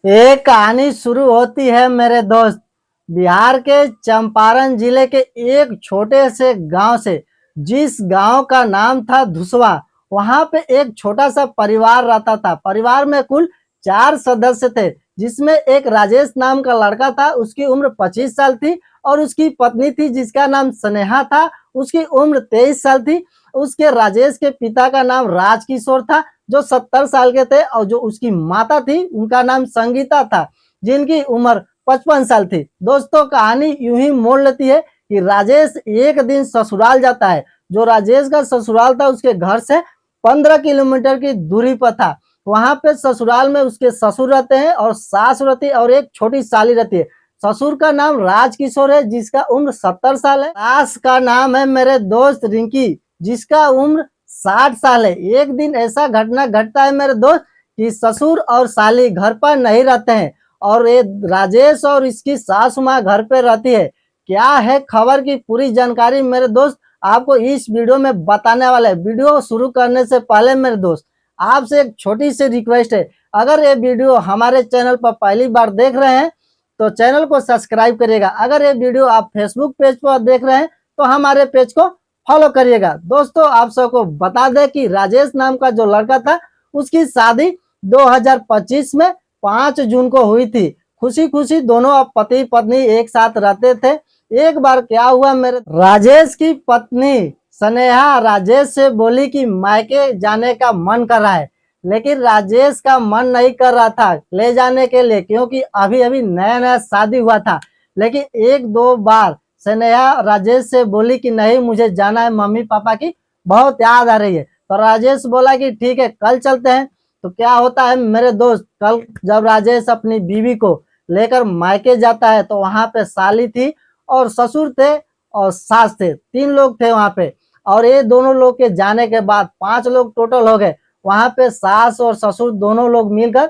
एक कहानी शुरू होती है मेरे दोस्त, बिहार के चंपारण जिले के एक छोटे से गांव से, जिस गांव का नाम था धुसवा। वहां पे एक छोटा सा परिवार रहता था। परिवार में कुल 4 सदस्य थे, जिसमें एक राजेश नाम का लड़का था, उसकी उम्र 25 साल थी। और उसकी पत्नी थी जिसका नाम स्नेहा था, उसकी उम्र 23 साल थी। उसके राजेश के पिता का नाम राजकिशोर था, जो 70 साल के थे। और जो उसकी माता थी उनका नाम संगीता था, जिनकी उम्र 55 साल थी। दोस्तों, कहानी यूं ही मोड़ लेती है कि राजेश एक दिन ससुराल जाता है। जो राजेश का ससुराल था उसके घर से 15 किलोमीटर की दूरी पर था। वहां पे ससुराल में उसके ससुर रहते हैं और सास रहती है और एक छोटी साली रहती है। ससुर का नाम राजकिशोर है, जिसका उम्र 70 साल है। सास का नाम है मेरे दोस्त रिंकी, जिसका उम्र 60 साल है। एक दिन ऐसा घटना घटता है मेरे दोस्त कि ससुर और साली घर पर नहीं रहते हैं और ये राजेश और इसकी सासू माँ घर पे रहती है। क्या है खबर की पूरी जानकारी मेरे दोस्त आपको इस वीडियो में बताने वाले हैं। वीडियो शुरू करने से पहले मेरे दोस्त आपसे एक छोटी सी रिक्वेस्ट है, अगर ये वीडियो हमारे चैनल पर पहली बार देख रहे हैं तो चैनल को सब्सक्राइब करिएगा। अगर ये वीडियो आप फेसबुक पेज पर देख रहे हैं तो हमारे पेज को फॉलो करिएगा। दोस्तों, आप सबको बता दें कि राजेश नाम का जो लड़का था उसकी शादी 2025 में 5 जून को हुई थी। खुशी खुशी दोनों अब पति पत्नी एक साथ रहते थे। एक बार क्या हुआ, मेरे राजेश की पत्नी स्नेहा राजेश से बोली कि मायके जाने का मन कर रहा है, लेकिन राजेश का मन नहीं कर रहा था ले जाने के लिए, क्योंकि अभी अभी नया नया शादी हुआ था। लेकिन एक दो बार स्नेहा राजेश से बोली कि नहीं, मुझे जाना है, मम्मी पापा की बहुत याद आ रही है। तो राजेश बोला कि ठीक है, कल चलते हैं। तो क्या होता है मेरे दोस्त, कल जब राजेश अपनी बीवी को लेकर मायके जाता है तो वहां पे साली थी और ससुर थे और सास थे, 3 लोग थे वहां पे। और ये दोनों लोग के जाने के बाद 5 लोग टोटल हो गए। वहां पे सास और ससुर दोनों लोग मिलकर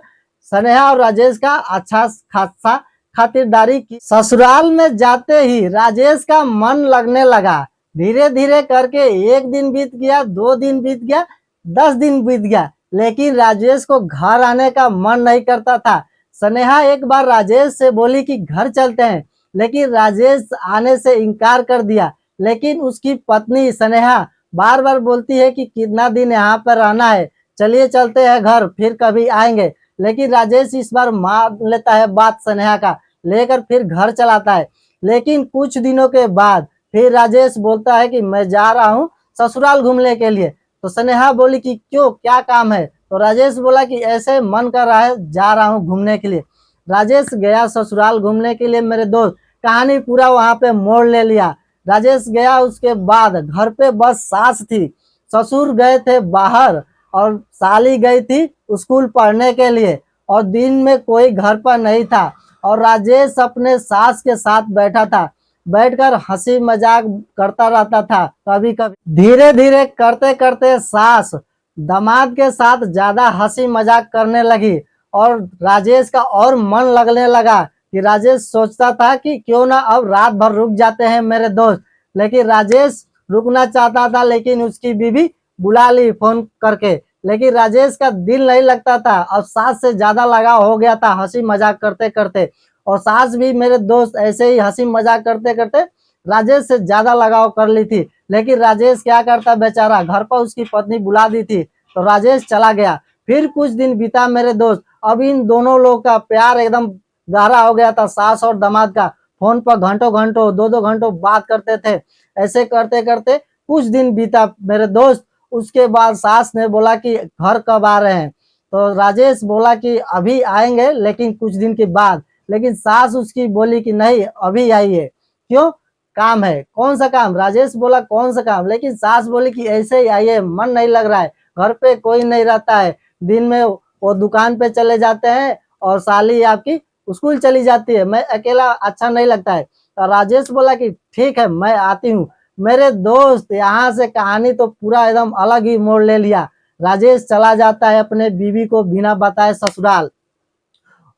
स्नेहा और राजेश का अच्छा खासा खातिरदारी की। ससुराल में जाते ही राजेश का मन लगने लगा। धीरे धीरे करके 1 दिन बीत गया, 2 दिन बीत गया, 10 दिन बीत गया, लेकिन राजेश को घर आने का मन नहीं करता था। स्नेहा एक बार राजेश से बोली कि घर चलते हैं, लेकिन राजेश आने से इनकार कर दिया। लेकिन उसकी पत्नी स्नेहा बार बार बोलती है कि कितना दिन यहाँ पर रहना है, चलिए चलते हैं घर, फिर कभी आएंगे। लेकिन राजेश इस बार मान लेता है बात स्नेहा का, लेकर फिर घर चलाता है। लेकिन कुछ दिनों के बाद फिर राजेश बोलता है कि मैं जा रहा हूँ ससुराल घूमने के लिए। तो स्नेहा बोली कि क्यों, क्या काम है? तो राजेश बोला कि ऐसे मन कर रहा है, जा रहा हूँ घूमने के लिए। राजेश गया ससुराल घूमने के लिए मेरे दोस्त। कहानी पूरा वहां पे मोड़ ले लिया। राजेश गया, उसके बाद घर पे बस सास थी, ससुर गए थे बाहर और साली गई थी स्कूल पढ़ने के लिए, और दिन में कोई घर पर नहीं था। और राजेश अपने सास के साथ बैठा था, बैठकर हंसी मजाक करता रहता था। कभी कभी धीरे धीरे करते करते सास दामाद के साथ ज्यादा हंसी मजाक करने लगी और राजेश का और मन लगने लगा कि राजेश सोचता था कि क्यों ना अब रात भर रुक जाते हैं मेरे दोस्त। लेकिन राजेश रुकना चाहता था, लेकिन उसकी बीवी बुला ली फोन करके। लेकिन राजेश का दिल नहीं लगता था, अब सास से ज्यादा लगाव हो गया था हंसी मजाक करते करते। और सास भी मेरे दोस्त ऐसे ही हंसी मजाक करते करते राजेश से ज्यादा लगाव कर ली थी। लेकिन राजेश क्या करता बेचारा, घर पर उसकी पत्नी बुला दी थी तो राजेश चला गया। फिर कुछ दिन बीता मेरे दोस्त। अब इन दोनों लोग का प्यार एकदम गहरा हो गया था, सास और दामाद का। फोन पर घंटों घंटों 2-2 घंटों बात करते थे। ऐसे करते करते कुछ दिन बीता मेरे दोस्त। उसके बाद सास ने बोला कि घर कब आ रहे हैं? तो राजेश बोला कि अभी आएंगे, लेकिन कुछ दिन के बाद। लेकिन सास उसकी बोली कि नहीं, अभी आइए। क्यों, काम है। कौन सा काम? राजेश बोला कौन सा काम? लेकिन सास बोली कि ऐसे ही आइए, मन नहीं लग रहा है, घर पे कोई नहीं रहता है, दिन में वो दुकान पे चले जाते हैं और साली आपकी स्कूल चली जाती है, मैं अकेला अच्छा नहीं लगता है। तो राजेश बोला कि ठीक है, मैं आती हूँ। मेरे दोस्त, यहाँ से कहानी तो पूरा एकदम अलग ही मोड़ ले लिया। राजेश चला जाता है अपने बीवी को बिना बताए ससुराल।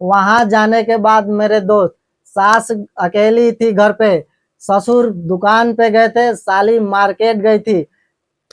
वहां जाने के बाद मेरे दोस्त सास अकेली थी घर पे, ससुर दुकान पे गए थे, साली मार्केट गई थी।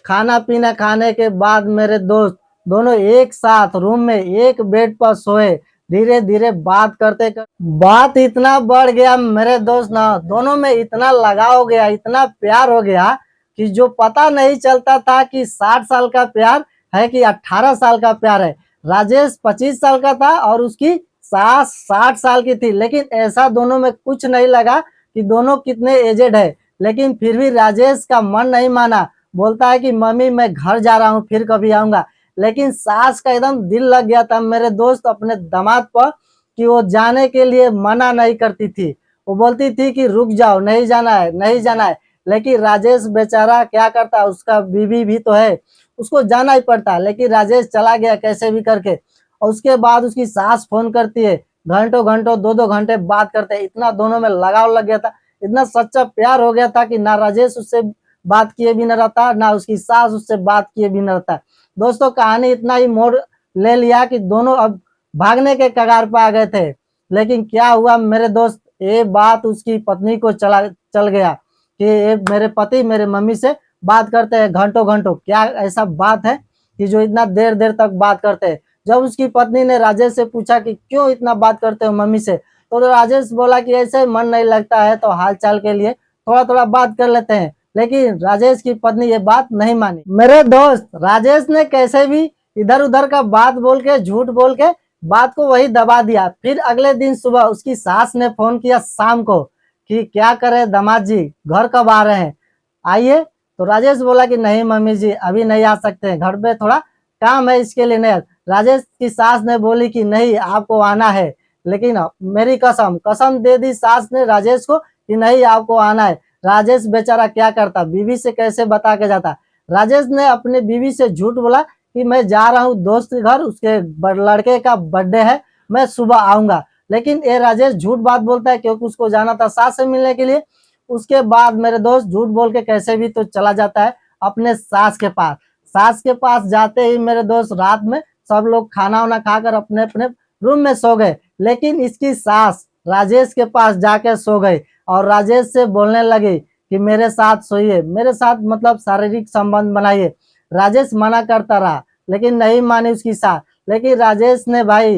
खाना पीना खाने के बाद मेरे दोस्त दोनों एक साथ रूम में एक बेड पर सोए। धीरे धीरे बात करते करते बात इतना बढ़ गया मेरे दोस्त ना, दोनों में इतना लगाव हो गया, इतना प्यार हो गया कि जो पता नहीं चलता था कि 60 साल का प्यार है कि 18 साल का प्यार है। राजेश 25 साल का था और उसकी सास 60 साल की थी, लेकिन ऐसा दोनों में कुछ नहीं लगा कि दोनों कितने एजेड है। लेकिन फिर भी राजेश का मन नहीं माना, बोलता है कि मम्मी मैं घर जा रहा हूँ, फिर कभी आऊंगा। लेकिन सास का एकदम दिल लग गया था मेरे दोस्त अपने दामाद पर कि वो जाने के लिए मना नहीं करती थी। वो बोलती थी कि रुक जाओ, नहीं जाना है, नहीं जाना है। लेकिन राजेश बेचारा क्या करता, उसका बीवी भी तो है, उसको जाना ही पड़ता। लेकिन राजेश चला गया कैसे भी करके। और उसके बाद उसकी सास फोन करती है, घंटों घंटों 2-2 घंटे बात करते हैं। इतना दोनों में लगाव लग गया था, इतना सच्चा प्यार हो गया था कि ना राजेश उससे बात किए भी न रहता, ना उसकी सास उससे बात किए भी न रहता। दोस्तों कहानी इतना ही मोड़ ले लिया कि दोनों अब भागने के कगार पर आ गए थे। लेकिन क्या हुआ मेरे दोस्त, ये बात उसकी पत्नी को चल गया कि ये मेरे पति मेरे मम्मी से बात करते हैं घंटों घंटों। क्या ऐसा बात है कि जो इतना देर देर तक बात करते हैं। जब उसकी पत्नी ने राजेश से पूछा कि क्यों इतना बात करते हो मम्मी से, तो राजेश बोला कि ऐसे मन नहीं लगता है, तो हाल चाल के लिए थोड़ा थोड़ा बात कर लेते हैं। लेकिन राजेश की पत्नी ये बात नहीं मानी मेरे दोस्त। राजेश ने कैसे भी इधर उधर का बात बोल के, झूठ बोल के बात को वही दबा दिया। फिर अगले दिन सुबह उसकी सास ने फोन किया शाम को कि क्या करे दामाद जी, घर कब आ रहे हैं, आइए। तो राजेश बोला कि नहीं मम्मी जी अभी नहीं आ सकते हैं, घर पे थोड़ा काम है, इसके लिए नहीं। राजेश की सास ने बोली कि नहीं आपको आना है। लेकिन मेरी कसम कसम दे दी सास ने राजेश को कि नहीं आपको आना है। राजेश बेचारा क्या करता, बीवी से कैसे बता के जाता। राजेश ने अपने बीवी से झूठ बोला कि मैं जा रहा हूँ दोस्त के घर, उसके लड़के का बर्थडे है, मैं सुबह आऊंगा। लेकिन ये राजेश झूठ बात बोलता है क्योंकि उसको जाना था सास से मिलने के लिए। उसके बाद मेरे दोस्त झूठ बोल के कैसे भी तो चला जाता है अपने सास के पास। सास के पास जाते ही मेरे दोस्त रात में सब लोग खाना वाना खाकर अपने अपने रूम में सो गए। लेकिन इसकी सास राजेश के पास जाकर सो गई और राजेश से बोलने लगी कि मेरे साथ सोइए, मेरे साथ मतलब शारीरिक संबंध बनाइए। राजेश मना करता रहा लेकिन नहीं मानी उसकी सास। लेकिन राजेश ने भाई,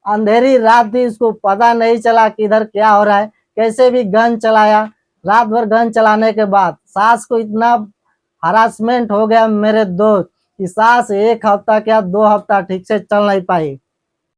अंधेरी रात थी, उसको पता नहीं चला किधर क्या हो रहा है, कैसे भी गन चलाया। रात भर गन चलाने के बाद सास को इतना हरासमेंट हो गया मेरे दोस्त कि सास 1 हफ्ता क्या 2 हफ्ता ठीक से चल नहीं पाई।